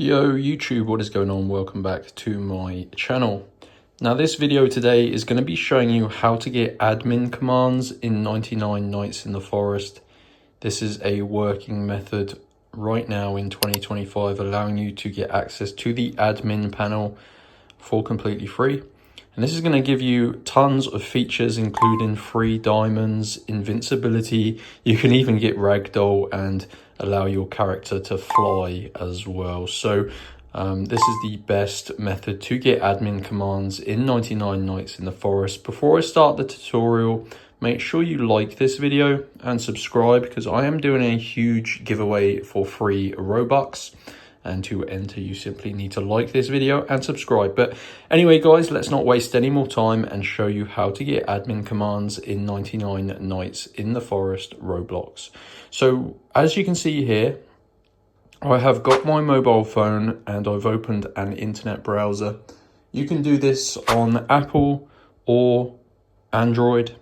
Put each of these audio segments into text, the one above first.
Yo YouTube, what is going on? Welcome back to my channel. Now this video today is going to be showing you how to get admin commands in 99 Nights in the Forest. This is a working method right now in 2025, allowing you to get access to the admin panel for completely free. And this is going to give you tons of features, including free diamonds, invincibility. You can even get ragdoll and allow your character to fly as well. So this is the best method to get admin commands in 99 Nights in the Forest. Before I start the tutorial, make sure you like this video and subscribe, because I am doing a huge giveaway for free Robux. And to enter, you simply need to like this video and subscribe. But anyway, guys, let's not waste any more time and show you how to get admin commands in 99 Nights in the Forest Roblox. So as you can see here, I have got my mobile phone and I've opened an internet browser. You can do this on Apple or Android.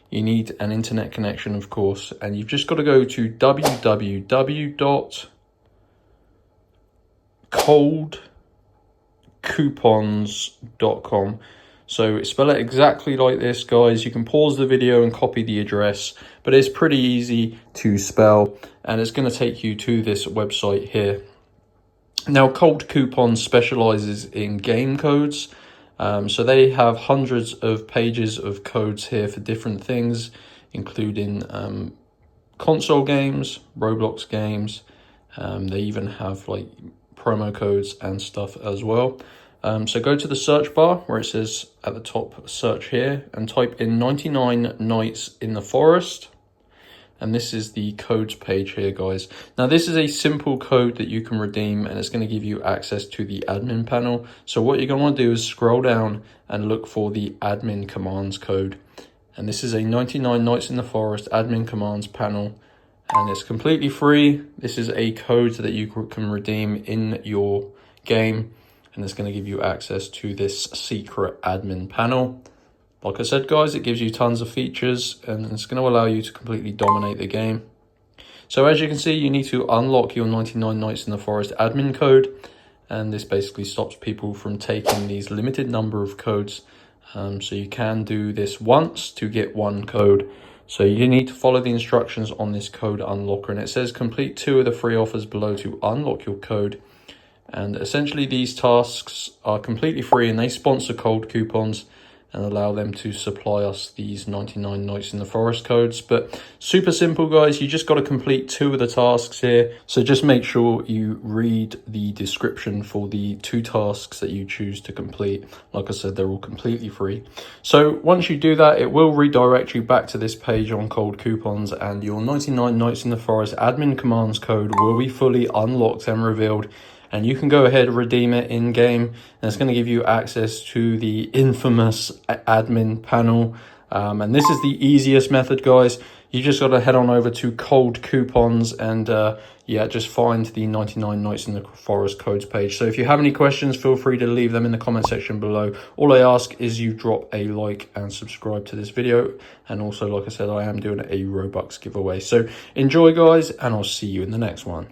You need an internet connection, of course, and you've just got to go to www.coldcoupons.com. So spell it exactly like this, guys. You can pause the video and copy the address, but it's pretty easy to spell, and it's going to take you to this website here. Now, Cold Coupons specializes in game codes. So they have hundreds of pages of codes here for different things, including console games, Roblox games. They even have like promo codes and stuff as well. So go to the search bar where it says at the top search here and type in 99 Nights in the Forest. And this is the codes page here, guys. Now this is a simple code that you can redeem, and it's going to give you access to the admin panel. So what you're going to want to do is scroll down and look for the admin commands code. And this is a 99 Nights in the Forest admin commands panel. And it's completely free. This is a code that you can redeem in your game, and it's going to give you access to this secret admin panel. Like I said, guys, it gives you tons of features, and it's going to allow you to completely dominate the game. So as you can see, you need to unlock your 99 Nights in the Forest admin code, and this basically stops people from taking these limited number of codes. So you can do this once to get one code. So you need to follow the instructions on this code unlocker, and it says complete 2 of the free offers below to unlock your code. And essentially these tasks are completely free, and they sponsor Cold Coupons and allow them to supply us these 99 Nights in the Forest codes. But super simple, guys. You just got to complete 2 of the tasks here. So just make sure you read the description for the 2 tasks that you choose to complete. Like I said, they're all completely free. So once you do that, it will redirect you back to this page on Cold Coupons, and your 99 Nights in the Forest admin commands code will be fully unlocked and revealed. And you can go ahead and redeem it in game, and it's going to give you access to the infamous admin panel. And this is the easiest method, guys. You just got to head on over to Cold Coupons and yeah, just find the 99 Nights in the Forest codes page. So if you have any questions, feel free to leave them in the comment section below. All I ask is you drop a like and subscribe to this video. And also, like I said, I am doing a Robux giveaway. So enjoy, guys, and I'll see you in the next one.